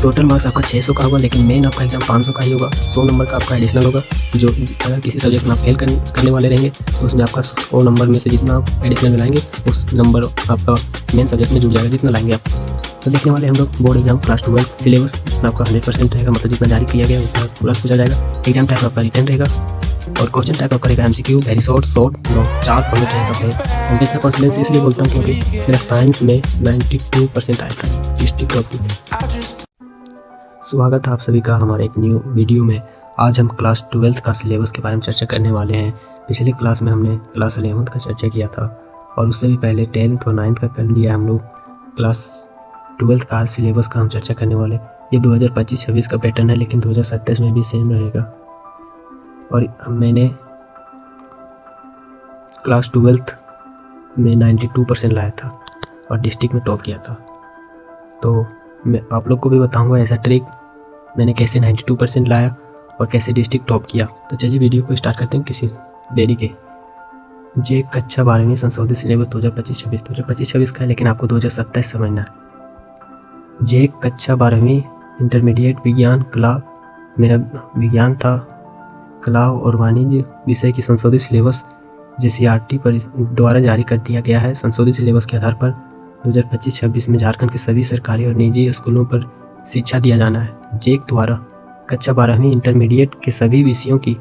Total marks आपका 600 का होगा, लेकिन मेन आपका एग्जाम 500 का ही होगा। 100 नंबर का आपका एडिशनल होगा, जो अगर किसी सब्जेक्ट में आप फेल करने वाले रहेंगे तो उसमें आपका 100 नंबर में से जितना आप एडिशनल में लाएंगे उस नंबर आपका मेन सब्जेक्ट में जुड़ जाएगा, जितना लाएंगे आप। तो देखने वाले हम लोग बोर्ड एग्जाम क्लास 12 सिलेबस, जितना आपका 100% रहेगा, मतलब जितना जारी किया गया उतना पूरा पूछा जाएगा। एग्जाम टाइप आपका रिटर्न रहेगा और क्वेश्चन टाइप आपका रहेगा एमसीक्यू, वेरी शॉर्ट 4 फॉर्मेट रहेगा भाई। मैं इतना कॉन्फिडेंस इसलिए बोलता हूँ क्योंकि मेरा साइंस में 92% आया था डिस्ट्रिक्ट ऑफ। स्वागत है आप सभी का हमारे एक न्यू वीडियो में। आज हम क्लास 12 का सिलेबस के बारे में चर्चा करने वाले हैं। पिछले क्लास में हमने क्लास 11 का चर्चा किया था और उससे भी पहले 10th और 9th का कर लिया हम लोग। क्लास 12 का सिलेबस का हम चर्चा करने वाले। ये 2025-26 का पैटर्न है, लेकिन 2027 में भी सेम रहेगा। और मैंने क्लास 12 में 92% लाया था और डिस्ट्रिक्ट में टॉप किया था। तो मैं आप लोग को भी बताऊंगा ऐसा ट्रिक मैंने कैसे 92% लाया और कैसे डिस्ट्रिक्ट टॉप किया। तो चलिए वीडियो को स्टार्ट करते हैं किसी देरी के। जे कक्षा 12वीं संशोधित सिलेबस 2025-26 का है, लेकिन आपको 2027 समझना है। जे कक्षा 12वीं इंटरमीडिएट विज्ञान कला, मेरा विज्ञान था, कला और वाणिज्य विषय की संशोधित सिलेबस JCERT पर द्वारा जारी कर दिया गया है। संशोधित सिलेबस के आधार पर 2025-26 में झारखंड के सभी सरकारी और निजी स्कूलों पर शिक्षा दिया जाना है। जेक द्वारा कक्षा 12वीं इंटरमीडिएट के सभी विषयों की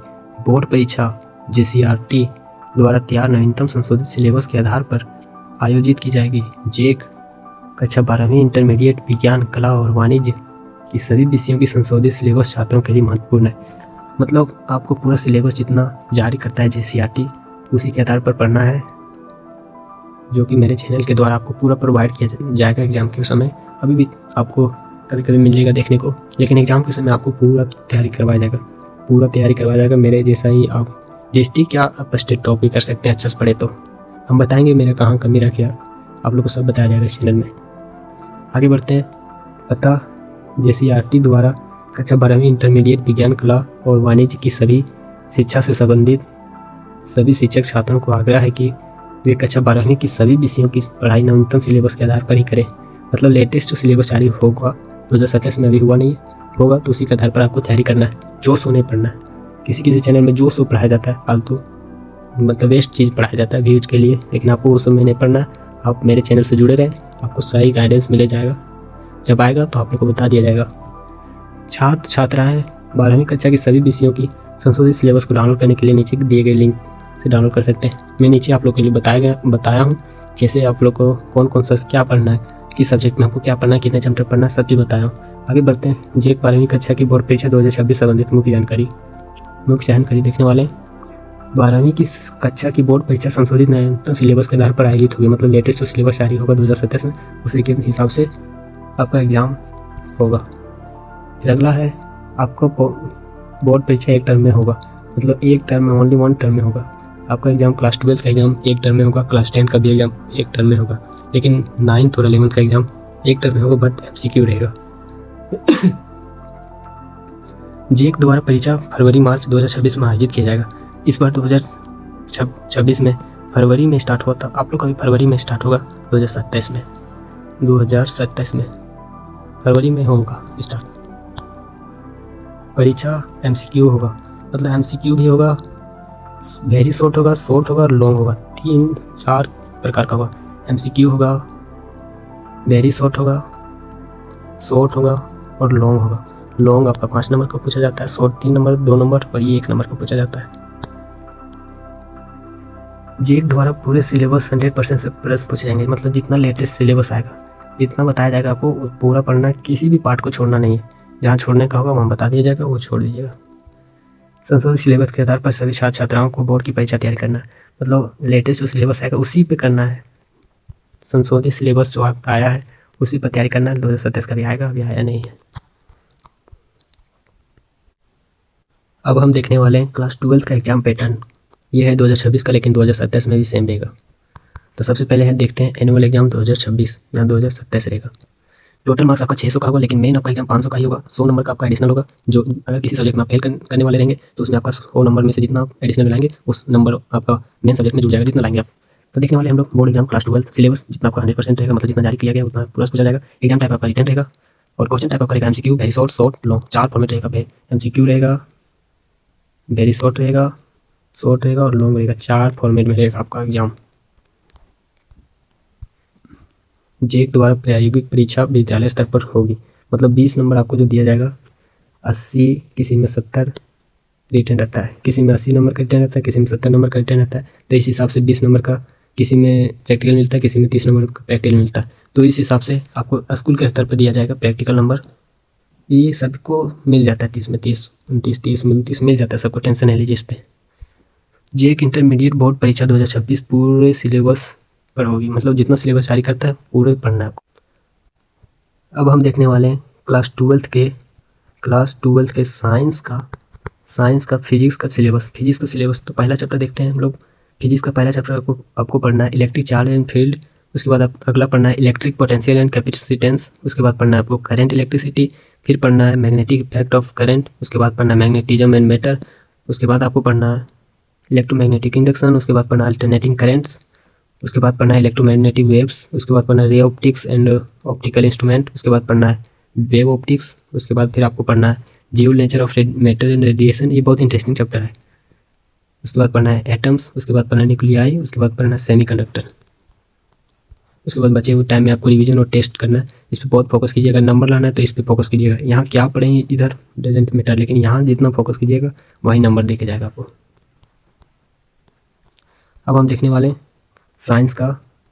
बोर्ड परीक्षा JCERT द्वारा तैयार नवीनतम संशोधित सिलेबस के आधार पर आयोजित की जाएगी। जेक कक्षा 12वीं इंटरमीडिएट विज्ञान कला और वाणिज्य की सभी विषयों की संशोधित सिलेबस छात्रों के लिए महत्वपूर्ण है। मतलब आपको पूरा सिलेबस जितना जारी करता है JCERT उसी के आधार पर पढ़ना है, जो कि मेरे चैनल के द्वारा आपको पूरा प्रोवाइड किया जाएगा। एग्ज़ाम के समय अभी भी आपको कभी कभी मिलेगा देखने को, लेकिन एग्ज़ाम के समय आपको पूरा तैयारी करवाया जाएगा। मेरे जैसा ही आप डिस्ट्रिक्ट या आप स्टेट टॉप भी कर सकते हैं, अच्छा से पढ़े तो। हम बताएंगे मेरा कहाँ कमी रह गया, आप लोग को सब बताया जाएगा इस चैनल में। आगे बढ़ते हैं। अतः JCERT द्वारा कक्षा 12वीं इंटरमीडिएट विज्ञान कला और वाणिज्य की सभी शिक्षा से संबंधित सभी शिक्षक छात्रों को आग्रह है कि वे कक्षा 12वीं की सभी विषयों की पढ़ाई नवीनतम सिलेबस के आधार पर ही करें। मतलब लेटेस्ट जो सिलेबस जारी होगा 2027 में, अभी हुआ नहीं होगा, तो उसी के आधार पर आपको तैयारी करना है। जो सो नहीं पढ़ना है। किसी चैनल में जो सो पढ़ाया जाता है फालतू, मतलब वेस्ट चीज़ पढ़ाया जाता है व्यूज के लिए, लेकिन आपको वो सब में नहीं पढ़ना है। आप मेरे चैनल से जुड़े रहें, आपको सही गाइडेंस मिल जाएगा। जब आएगा तो आप लोग को बता दिया जाएगा। छात्र छात्राएँ 12वीं कक्षा की सभी विषयों की संशोधित सिलेबस को डाउनलोड करने के लिए नीचे दिए गए लिंक से डाउनलोड कर सकते हैं। मैं नीचे आप लोग के लिए बताया हूँ कैसे आप लोग को कौन सा क्या पढ़ना है, किस सब्जेक्ट में आपको क्या पढ़ना है, कितने चैप्टर पढ़ना है, सब चीज़ बताया हूँ। आगे बढ़ते हैं। जेक 12वीं कक्षा की बोर्ड परीक्षा 2026 संबंधित मुख्य जानकारी देखने वाले। 12वीं की कक्षा की बोर्ड परीक्षा संशोधित नवीनतम सिलेबस के आधार पर आयोजित होगी। मतलब लेटेस्ट जो सिलेबस जारी होगा 2027 में, उसी के हिसाब से आपका एग्ज़ाम होगा। फिर अगला है आपका बोर्ड परीक्षा एक टर्म में होगा। मतलब एक टर्म में, ओनली 1 टर्म में होगा आपका एग्ज़ाम। क्लास 12 का एग्ज़ाम एक टर्म में होगा, क्लास 10 का भी एग्ज़ाम एक टर्म में होगा, लेकिन 9th और 11th का एग्ज़ाम एक टर्म में होगा, बट MCQ रहेगा। जेक द्वारा परीक्षा फरवरी-मार्च 2026 में आयोजित किया जाएगा। इस बार 2026 में फरवरी में स्टार्ट हुआ था, आप लोग का भी फरवरी में स्टार्ट होगा। 2027 में फरवरी में होगा स्टार्ट। परीक्षा MCQ होगा। मतलब MCQ भी होगा, वेरी शॉर्ट होगा और लॉन्ग होगा। 3-4 प्रकार का होगा। MCQ होगा, वेरी शॉर्ट होगा और लॉन्ग होगा। लॉन्ग आपका 5 नंबर का पूछा जाता है, शॉर्ट 3 नंबर, 2 नंबर और ये 1 नंबर का पूछा जाता है। जेक द्वारा पूरे सिलेबस 100% से प्लस पूछे जाएंगे। मतलब जितना लेटेस्ट सिलेबस आएगा, जितना बताया जाएगा, आपको पूरा पढ़ना है, किसी भी पार्ट को छोड़ना नहीं है। जहाँ छोड़ने का होगा वहाँ बता दिया जाएगा, वो छोड़ दीजिएगा। संशोधित सिलेबस के आधार पर सभी छात्र छात्राओं को बोर्ड की परीक्षा तैयारी करना है। मतलब लेटेस्ट जो सिलेबस आएगा उसी पे करना है। संशोधित सिलेबस जो आपका आया है उसी पर तैयारी करना है। 2027 का भी आएगा, अभी आया नहीं है। अब हम देखने वाले हैं क्लास 12 का एग्जाम पैटर्न। ये है 2026 का, लेकिन 2027 में भी सेम रहेगा। तो सबसे पहले हम देखते हैं एनुअल एग्जाम 2026 या 2027 रहेगा। टोटल मार्क्स आपका 600 का होगा, लेकिन मेन आपका एग्जाम 500 का ही होगा। 100 नंबर का आपका एडिशनल होगा, जो अगर किसी सब्जेक्ट में आप फेल करने वाले रहेंगे तो उसमें आपका 100 नंबर में से जितना आप एडिशनल लाएंगे उस नंबर आपका मेन सब्जेक्ट में जुड़ जाएगा, जितना लाएंगे आप। तो देखने वाले हम लोग बोर्ड एग्जाम क्लास 12 सिलेबस, जितना आपका 100% रहेगा, मतलब जितना जारी किया गया उतना पूरा पूछा जाएगा। एग्जाम टाइप आपका रिटर्न रहेगा और क्वेश्चन टाइप आपका रहेगा MCQ, very short, short, long, 4 format रहेगा। एमसीक्यू रहेगा, वेरी शॉर्ट रहेगा और लॉन्ग रहेगा। 4 फॉर्मेट में रहेगा आपका एग्जाम। जे द्वारा प्रायोगिक परीक्षा विद्यालय स्तर पर होगी, मतलब 20 नंबर आपको जो दिया जाएगा, 80, किसी में 70 रिटर्न रहता है, किसी में 80 नंबर का रिटर्न रहता है, किसी में 70 नंबर का रिटर्न रहता है। तो इस हिसाब से 20 नंबर का किसी में प्रैक्टिकल मिलता है, किसी में 30 नंबर का प्रैक्टिकल मिलता है। तो इस हिसाब से आपको स्कूल के स्तर पर दिया जाएगा प्रैक्टिकल नंबर। ये सबको मिल जाता है 30 में 30, 29, 30 में 29 मिल जाता है सबको, टेंशन नहीं लीजिए इस पर। जे एक इंटरमीडिएट बोर्ड परीक्षा 2026 पूरे सिलेबस पर होगी, मतलब जितना सिलेबस जारी करता है पूरे पढ़ना है आपको। अब हम देखने वाले हैं क्लास ट्वेल्थ के साइंस का फिजिक्स का सिलेबस। तो पहला चैप्टर देखते हैं हम लोग। फिजिक्स का पहला चैप्टर आपको पढ़ना है इलेक्ट्रिक चार्ज एंड फील्ड। उसके बाद आप अगला पढ़ना है इलेक्ट्रिक पोटेंशियल एंड कैपेसिटेंस। उसके बाद पढ़ना है आपको करंट इलेक्ट्रिसिटी। फिर पढ़ना है मैग्नेटिक इफेक्ट ऑफ करंट। उसके बाद पढ़ना है मैग्नेटिज्म एंड मैटर। उसके बाद आपको पढ़ना है इलेक्ट्रोमैग्नेटिक इंडक्शन। उसके बाद पढ़ना है अल्टरनेटिंग करेंट्स। उसके बाद पढ़ना है इलेक्ट्रोमैग्नेटिक वेव्स। उसके बाद पढ़ना है ray optics and optical instrument. उसके बाद पढ़ना है वेव ऑप्टिक्स। उसके बाद फिर आपको पढ़ना है dual nature of matter and radiation. ये बहुत इंटरेस्टिंग चैप्टर है। उसके बाद पढ़ना है एटम्स। उसके बाद पढ़ना है न्यूक्लियाई। उसके बाद पढ़ना है सेमीकंडक्टर। उसके बाद बचे हुए टाइम में आपको रिवीजन और टेस्ट करना है। इस पर बहुत फोकस कीजिएगा, नंबर लाना है तो इस पर फोकस कीजिएगा। यहाँ क्या पढ़ेंगे इधर डजेंट मैटर, लेकिन यहाँ जितना फोकस कीजिएगा वही नंबर देके जाएगा आपको। अब हम देखने वाले साइंस का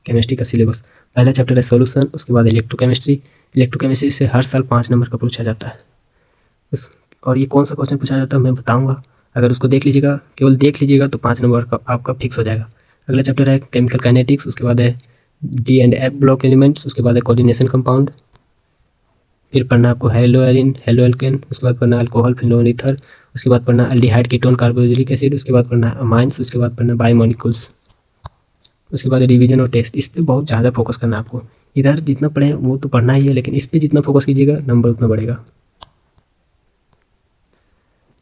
केमिस्ट्री का सिलेबस। पहला चैप्टर है सॉल्यूशन। उसके बाद इलेक्ट्रोकेमिस्ट्री से हर साल 5 नंबर का पूछा जाता है। और ये कौन सा क्वेश्चन पूछा जाता है मैं बताऊंगा। अगर उसको देख लीजिएगा, केवल देख लीजिएगा तो 5 नंबर का आपका फिक्स हो जाएगा। अगला चैप्टर है केमिकल काइनेटिक्स। उसके बाद है D and F block elements. उसके बाद है कोऑर्डिनेशन कंपाउंड। फिर पढ़ना आपको हेलोएरिन, हेलोएल्केन। उसके बाद पढ़ना अल्कोहल, फिनोल ईथर। उसके बाद पढ़ना एल्डिहाइड, कीटोन, कार्बोक्सिलिक एसिड। उसके बाद पढ़ना अमाइंस। उसके बाद पढ़ना बायोमोलिक्यूल्स। उसके बाद रिवीजन और टेस्ट। इस पर बहुत ज़्यादा फोकस करना है आपको। इधर जितना पढ़े वो तो पढ़ना ही है, लेकिन इस पर जितना फोकस कीजिएगा नंबर उतना बढ़ेगा।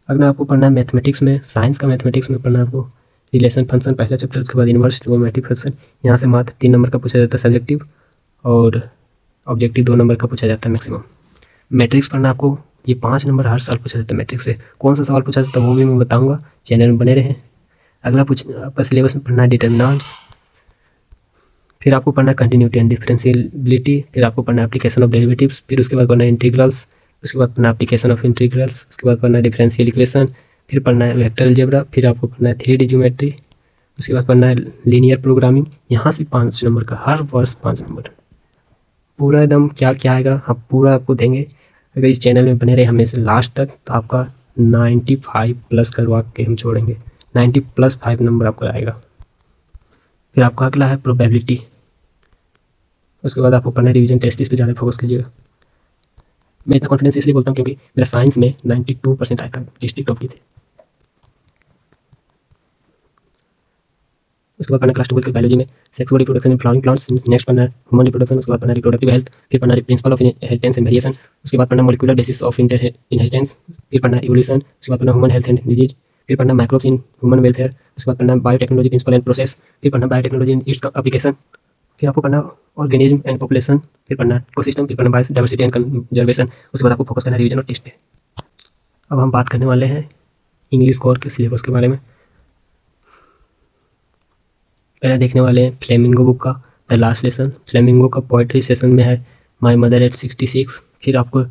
अगला आपको पढ़ना है मैथमेटिक्स में, साइंस का मैथमेटिक्स में पढ़ना है आपको रिलेशन फंक्शन पहला चैप्टर। उसके बाद इन्वर्स ट्रिगोनोमेट्रिक फंक्शन। यहाँ से मात्र 3 नंबर का पूछा जाता है सब्जेक्टिव, और ऑब्जेक्टिव 2 नंबर का पूछा जाता है मैक्सिमम। मैट्रिक्स पढ़ना आपको, ये 5 नंबर हर साल पूछा जाता है मैट्रिक्स से। कौन सा सवाल पूछा जाता है वो भी मैं बताऊँगा, चैनल में बने रहें। अगला आपका सिलेबस में पढ़ना है डिटर्मिनेंट्स। फिर आपको पढ़ना है कंटिन्यूटी एंड डिफरेंशियबिलिटी। फिर आपको पढ़ना है एप्लीकेशन ऑफ डेरिवेटिव्स। फिर उसके बाद पढ़ना है इंटीग्रल्स। उसके बाद पढ़ना है एप्लीकेशन ऑफ इंटीग्रल्स। उसके बाद पढ़ना है डिफरेंशियल इक्वेशन। फिर पढ़ना है वेक्टर अलजेब्रा। फिर आपको पढ़ना है 3D ज्योमेट्री। उसके बाद पढ़ना है लीनियर प्रोग्रामिंग। यहाँ से 5 नंबर का, हर वर्ष 5 नंबर पूरा एकदम क्या क्या आएगा हम पूरा आपको देंगे। अगर इस चैनल में बने रहे हमेशा लास्ट तक तो आपका 95 प्लस करवा के हम छोड़ेंगे। 90 + 5 नंबर आपको आएगा। फिर आपका अगला है प्रोबेबिलिटी। उसके बाद आपको पढ़ना है रिवीजन टेस्ट। इस पर ज़्यादा फोकस कीजिएगा। मैं इतना कॉन्फिडेंस इसलिए बोलता हूँ क्योंकि मेरा साइंस में 92% आया था, डिस्ट्रिक्ट टॉप की थी। उसके बाद पढ़ना क्लास 12 के बायोलॉजी में sexual reproduction in flowering plants. Next पढ़ना है ह्यूमन रिप्रोडक्शन। उसके बाद पढ़ना रिप्रोडक्टिव हेल्थ। फिर पढ़ना principle of inheritance and variation. उसके बाद पढ़ना मॉलिक्यूलर बेसिस ऑफ इनहेरिटेंस। फिर पढ़ना इवोल्यूशन। उसके बाद पढ़ना ह्यूमन हेल्थ एंड डिजीज। फिर पढ़ना माइक्रोब्स इन ह्यूमन वेलफेयर। उसके बाद पढ़ना बायोटेक्नोलॉजी प्रिंसिपल एंड प्रोसेस। फिर पढ़ना बायोटेक्नोलॉजी इन इट्स एप्लीकेशन। फिर आपको पढ़ना ऑर्गेनिज्म एंड पॉपुलेशन। फिर पढ़ना इकोसिस्टम। फिर पढ़ना बायोडाइवर्सिटी एंड कंजर्वेशन। उसके बाद आपको फोकस करना रिवीजन और टेस्ट पे। अब हम बात करने वाले हैं इंग्लिश कोर के सिलेबस के बारे में। पहले देखने वाले हैं फ्लेमिंगो बुक का द लास्ट लेसन। फ्लेमिंगो का पोइट्री सेशन में है माई मदर एट 66। फिर आपको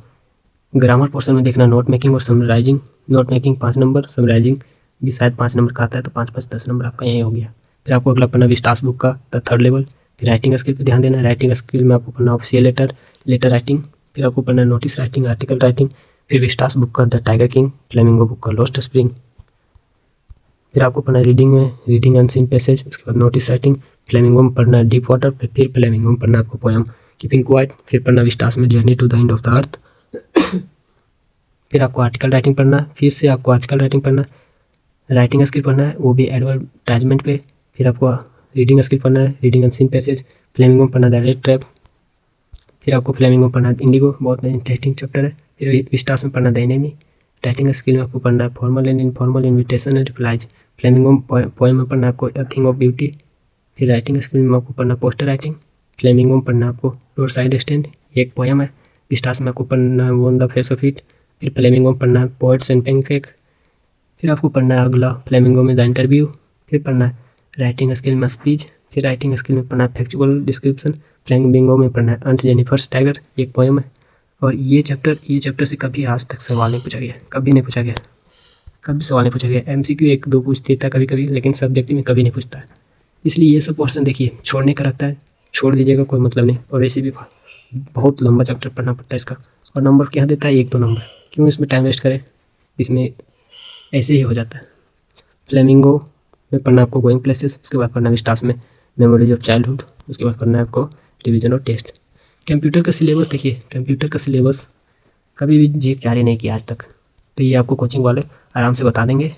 ग्रामर पोर्शन में देखना नोट मेकिंग और summarising. Note making 5 number, summarising भी शायद 5 नंबर का आता है, तो 5 + 10 नंबर आपका यही हो गया। फिर आपको अगला पढ़ना विस्टास बुक का द थर्ड लेवल। फिर राइटिंग स्किल पर ध्यान देना। राइटिंग स्किल में आपको पढ़ना ऑफिशियल लेटर राइटिंग। फिर आपको पढ़ना नोटिस राइटिंग, आर्टिकल राइटिंग। फिर विस्टास बुक का the tiger king. Flamingo book का लॉस्ट स्प्रिंग। फिर आपको पढ़ना रीडिंग अनसीन पैसेज। उसके बाद नोटिस राइटिंग। फ्लेमिंगो में पढ़ना डीप वाटर। फिर फ्लेमिंगो में पढ़ना आपको पोएम कीपिंग क्वाइट। फिर पढ़ना विस्टास में journey to the end of the earth. फिर आपको आर्टिकल राइटिंग पढ़ना। फिर से आपको आर्टिकल राइटिंग पढ़ना। राइटिंग स्किल पढ़ना है वो भी एडवर्टाइजमेंट पे। फिर आपको रीडिंग स्किल पढ़ना है, रीडिंग अनसीन पैसेज। फ्लेमिंगो में पढ़ना द रेड ट्रैप। फिर आपको फ्लेमिंगो में पढ़ना इंडिगो, बहुत इंटरेस्टिंग चैप्टर है। फिर विस्टास में पढ़ना द एनिमी। राइटिंग स्किल में आपको पढ़ना है formal and informal, invitation and replies. Flamingo में पोएम में पढ़ना आपको अ थिंग ऑफ ब्यूटी। फिर राइटिंग स्किल में आपको पढ़ना पोस्टर राइटिंग। फ्लेमिंगो में पढ़ना आपको रोड साइड स्टैंड, एक पोएम है। स्टार्स में आपको पढ़ना है one the face of it. फिर फ्लेमिंगो में पढ़ना है पोएट्स एंड पैनकेक। फिर आपको पढ़ना है अगला फ्लेमिंगो में द इंटरव्यू। फिर पढ़ना है राइटिंग स्किल में स्पीच। फिर राइटिंग स्किल में पढ़ना है फैक्चुअल डिस्क्रिप्शन। फ्लेमिंगो में पढ़ना है अंट जेनिफर्स टाइगर, एक पोएम है। और ये चैप्टर से कभी आज तक सवाल नहीं पूछा गया, कभी नहीं पूछा गया, कभी सवाल नहीं पूछा गया। एमसीक्यू एक दो पूछ देता कभी कभी, लेकिन सब्जेक्टिव में कभी नहीं पूछता है। इसलिए ये सब पोर्शन देखिए छोड़ने का रखता है, छोड़ दीजिएगा कोई मतलब नहीं। और वैसे भी बहुत लंबा चैप्टर पढ़ना पड़ता है इसका, और नंबर क्या देता है, 1-2 नंबर। क्यों इसमें टाइम वेस्ट करें, इसमें ऐसे ही हो जाता है। फ्लेमिंगो में पढ़ना आपको गोइंग प्लेसेस, उसके बाद पढ़ना विस्टास में मेमोरीज ऑफ चाइल्डहुड, उसके बाद पढ़ना है आपको डिवीजन और टेस्ट। कंप्यूटर का सिलेबस देखिए, कंप्यूटर का सिलेबस कभी भी जी जारी नहीं किया आज तक, तो ये आपको कोचिंग वाले आराम से बता देंगे।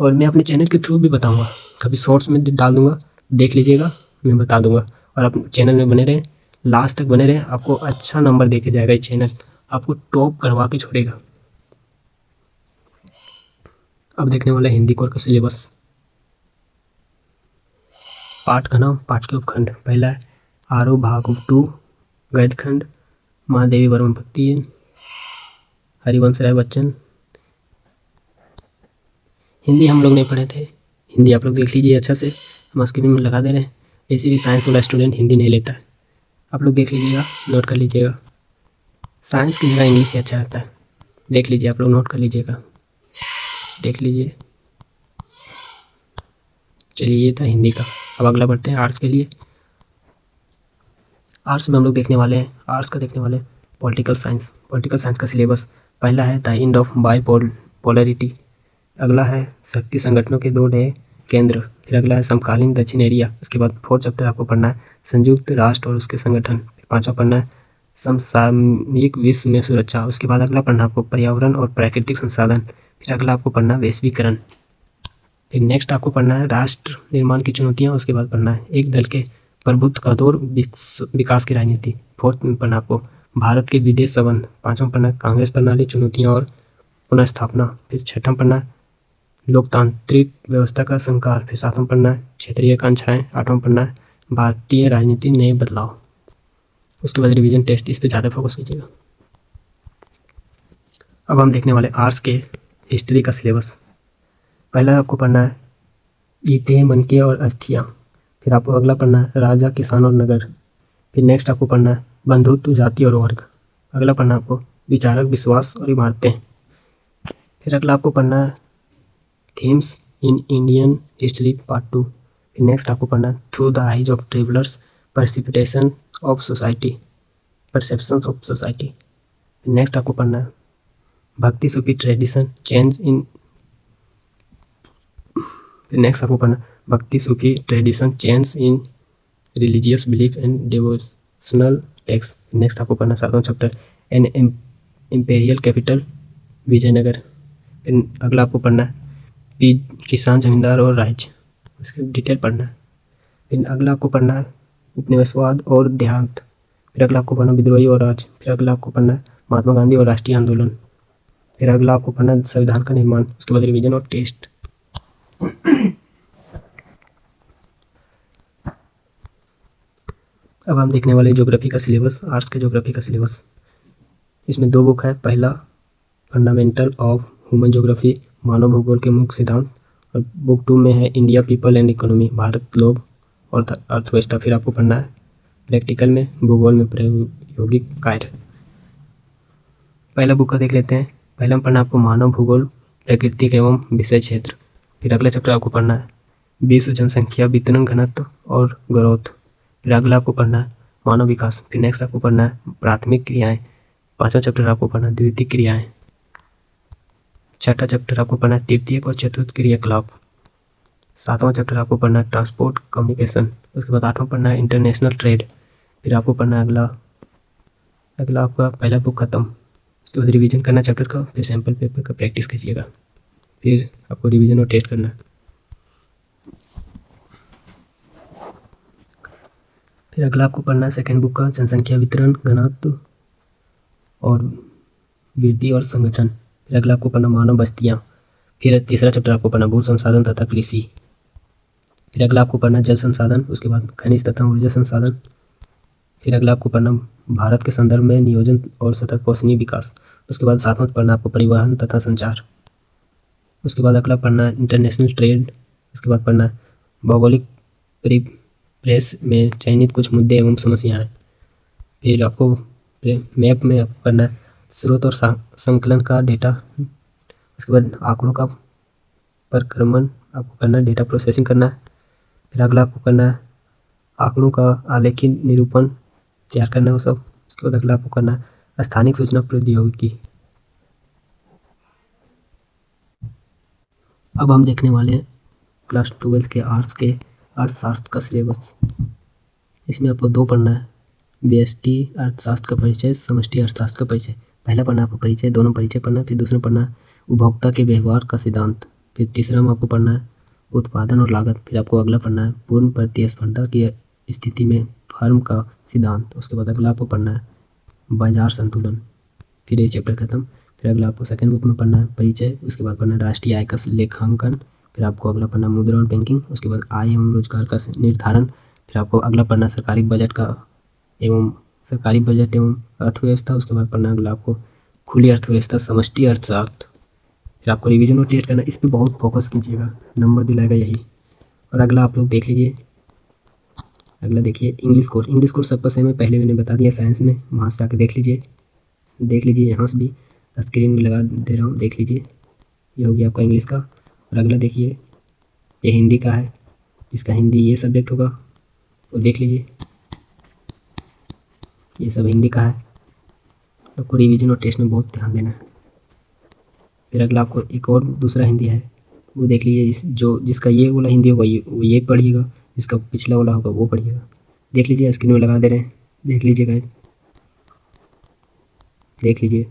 और मैं अपने चैनल के थ्रू भी बताऊंगा, कभी शॉर्ट्स में डाल दूंगा, देख लीजिएगा, मैं बता दूंगा। और अपने चैनल में बने रहें, लास्ट तक बने रहें, आपको अच्छा नंबर दे के जाएगा ये चैनल, आपको टॉप करवा के छोड़ेगा। अब देखने वाला है हिंदी कोर का सिलेबस। पाठ का नाम, पाठ के उपखंड। पहला है आरो भाग 2 गद्य खंड, महादेवी वर्मा भक्ति, हरिवंश राय बच्चन। हिंदी हम लोग नहीं पढ़े थे, हिंदी आप लोग देख लीजिए अच्छा से, हम स्क्रीन में लगा दे रहे हैं। ऐसे भी साइंस वाला स्टूडेंट हिंदी नहीं लेता है, आप लोग देख लीजिएगा, नोट कर लीजिएगा। साइंस की जगह इंग्लिश से अच्छा रहता है, देख लीजिए आप लोग, नोट कर लीजिएगा, देख लीजिए। चलिए ये था हिंदी का। अब अगला बढ़ते हैं आर्ट्स के लिए। आर्ट्स में हम लोग देखने वाले हैं, आर्ट्स का देखने वाले हैं पॉलिटिकल साइंस। पॉलिटिकल साइंस का सिलेबस पहला है द एंड ऑफ बाइपोलैरिटी। अगला है शक्ति संगठनों के 2 नए केंद्र। फिर अगला है समकालीन दक्षिण एरिया। उसके बाद 4th चैप्टर आपको पढ़ना है संयुक्त राष्ट्र और उसके संगठन। फिर 5वां पढ़ना है समसामयिक विश्व में सुरक्षा। उसके बाद अगला पढ़ना आपको पर्यावरण और प्राकृतिक संसाधन। फिर अगला आपको पढ़ना है वैश्वीकरण। फिर नेक्स्ट आपको पढ़ना है राष्ट्र निर्माण की चुनौतियाँ। उसके बाद पढ़ना है एक दल के प्रभुत्व का दौर, विकास की राजनीति। 4th में पढ़ना आपको भारत के विदेश संबंध। 5वां पढ़ना है कांग्रेस प्रणाली, चुनौतियाँ और पुनर्स्थापना। फिर 6वां पढ़ना है लोकतांत्रिक व्यवस्था का संकार। फिर 7वां पढ़ना है क्षेत्रीय आकांक्षाएं। 8वां पढ़ना है भारतीय राजनीति नए बदलाव। उसके बाद रिवीजन टेस्ट, इस पर ज़्यादा फोकस कीजिएगा। अब हम देखने वाले आर्ट्स के हिस्ट्री का सिलेबस। पहला आपको पढ़ना है ईंटें, मनके और अस्थियाँ। फिर आपको अगला पढ़ना है राजा, किसान और नगर। फिर नेक्स्ट आपको पढ़ना है बंधुत्व, जाति और वर्ग। अगला पढ़ना है आपको विचारक, विश्वास और इमारतें। फिर अगला आपको पढ़ना है themes in Indian history part 2। फिर नेक्स्ट आपको पढ़ना है through the eyes of travellers, precipitation of society, perceptions of society. फिर नेक्स्ट आपको पढ़ना है भक्ति सूफी ट्रेडिशन, चेंज इन। फिर नेक्स्ट आपको पढ़ना Bhakti Sufi tradition, change in religious belief and devotional text. Next आपको पढ़ना 7वां chapter an imperial capital, Vijayanagar. फिर अगला आपको पढ़ना है किसान, जमींदार और राज्य, उसकी डिटेल पढ़ना है। फिर अगला आपको पढ़ना है उपनिवेशवाद और देहांत। फिर अगला आपको पढ़ना विद्रोही और राज। फिर अगला आपको पढ़ना है महात्मा गांधी और राष्ट्रीय आंदोलन। फिर अगला आपको पढ़ना है संविधान का निर्माण। उसके बाद रिवीजन और टेस्ट। अब हम देखने वाले ज्योग्राफी का सिलेबस, आर्ट्स के ज्योग्राफी का सिलेबस। इसमें 2 बुक है, पहला फंडामेंटल ऑफ ह्यूमन ज्योग्राफी, मानव भूगोल के मुख्य सिद्धांत। और बुक 2 में है India, people and economy, Bharat, लोग और अर्थव्यवस्था। फिर आपको पढ़ना है प्रैक्टिकल में भूगोल में प्रायोगिक कार्य। पहला बुक का देख लेते हैं। पहला में पढ़ना आपको मानव भूगोल, प्राकृतिक एवं विषय क्षेत्र। फिर अगला चैप्टर आपको पढ़ना है विश्व जनसंख्या वितरण, घनत्व और ग्रोथ। फिर अगला आपको पढ़ना है मानव विकास। फिर नेक्स्ट आपको पढ़ना है प्राथमिक क्रियाएं। 5वां चैप्टर आपको पढ़ना है द्वितीयक क्रियाएं। 6ठा चैप्टर आपको पढ़ना है तृतीयक और चतुर्थ क्रियाकलाप। 7वां चैप्टर आपको पढ़ना है ट्रांसपोर्ट कम्युनिकेशन। उसके बाद 8वां पढ़ना है इंटरनेशनल ट्रेड। फिर आपको पढ़ना है अगला आपका पहला बुक खत्म। उसके बाद रिवीजन करना चैप्टर का, फिर सैम्पल पेपर का प्रैक्टिस कीजिएगा। फिर आपको रिवीजन और टेस्ट करना है। फिर अगला आपको पढ़ना है सेकेंड बुक का जनसंख्या वितरण, घनत्व और वृद्धि और संगठन। फिर अगला आपको पढ़ना मानव बस्तियाँ। फिर तीसरा चैप्टर आपको पढ़ना भू संसाधन तथा कृषि। फिर अगला आपको पढ़ना जल संसाधन। उसके बाद खनिज तथा ऊर्जा संसाधन। फिर अगला आपको पढ़ना भारत के संदर्भ में नियोजन और सतत पोषणीय विकास। उसके बाद सातवां पढ़ना आपको परिवहन तथा संचार। उसके बाद अगला पढ़ना इंटरनेशनल ट्रेड। उसके बाद पढ़ना भौगोलिक परिप्रेक्ष्य में चयनित कुछ मुद्दे एवं समस्याएं। फिर आपको मैप में आपको पढ़ना है स्रोत और संकलन का डेटा। उसके बाद आंकड़ों का प्रक्रमण आपको करना है, डेटा प्रोसेसिंग करना है। फिर अगला आपको करना है आंकड़ों का आलेखी निरूपण तैयार करना है वो सब। उसके बाद अगला आपको करना है स्थानिक सूचना प्रौद्योगिकी। अब हम देखने वाले हैं क्लास 12 के आर्ट्स के अर्थशास्त्र का सिलेबस। इसमें आपको 2 पढ़ना है, व्यष्टि अर्थशास्त्र का परिचय, समष्टि अर्थशास्त्र का परिचय। पहला पढ़ना है आपको परिचय, दोनों परिचय पढ़ना है। फिर दूसरा पढ़ना है उपभोक्ता के व्यवहार का सिद्धांत। फिर तीसरा में आपको पढ़ना है उत्पादन और लागत। फिर आपको अगला पढ़ना है पूर्ण प्रतिस्पर्धा की स्थिति में फर्म का सिद्धांत। उसके बाद अगला आपको पढ़ना है बाजार संतुलन। फिर ये चैप्टर खत्म। फिर अगला आपको सेकंड बुक में पढ़ना है परिचय। उसके बाद पढ़ना है राष्ट्रीय आय का लेखांकन। फिर आपको अगला पढ़ना मुद्रा और बैंकिंग। उसके बाद आय एवं रोजगार का निर्धारण। फिर आपको अगला पढ़ना सरकारी बजट एवं अर्थव्यवस्था। उसके बाद पढ़ना अगला आपको खुली अर्थव्यवस्था, समष्टि अर्थशास्त्र। फिर आपको रिवीजन और टेस्ट करना, इस पर बहुत फोकस कीजिएगा, नंबर दिलाएगा यही। और अगला आप लोग देख लीजिए, अगला देखिए इंग्लिश कोर्स। इंग्लिश कोर्स सबका सेम है, पहले मैंने बता दिया साइंस में, वहाँ से आके देख लीजिए यहाँ से भी स्क्रीन में लगा दे रहा हूँ, देख लीजिए। ये हो गया आपका इंग्लिश का। और अगला देखिए ये हिंदी का है, इसका हिंदी ये सब्जेक्ट होगा, वो देख लीजिए, ये सब हिंदी का है। आपको रिवीजन और टेस्ट में बहुत ध्यान देना है। फिर अगला आपको एक और दूसरा हिंदी है, वो देख लीजिए। जिसका ये वाला हिंदी होगा वो ये पढ़िएगा, जिसका पिछला वाला होगा वो पढ़िएगा। देख लीजिए, स्क्रीन में लगा दे रहे हैं, देख लीजिए गाइस, देख लीजिए।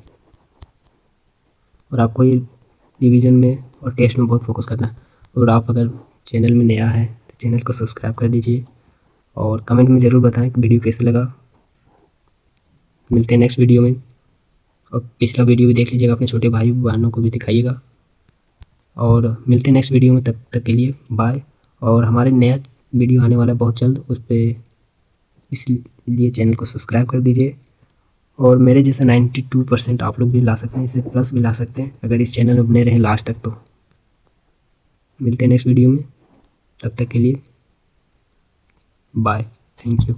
और आपको ये रिवीजन में और टेस्ट में बहुत फोकस करना है। और आप अगर चैनल में नया है तो चैनल को सब्सक्राइब कर दीजिए और कमेंट में ज़रूर बताएं कि वीडियो कैसे लगा। मिलते हैं नेक्स्ट वीडियो में। और पिछला वीडियो भी देख लीजिएगा, अपने छोटे भाई बहनों को भी दिखाइएगा। और मिलते हैं नेक्स्ट वीडियो में, तब तक के लिए बाय। और हमारे नया वीडियो आने वाला है बहुत जल्द, उस पर इसलिए चैनल को सब्सक्राइब कर दीजिए। और मेरे जैसा 92% आप लोग भी ला सकते हैं, इससे प्लस भी ला सकते हैं अगर इस चैनल में बने रहें लास्ट तक। तो मिलते हैं नेक्स्ट वीडियो में, तब तक के लिए बाय, थैंक यू।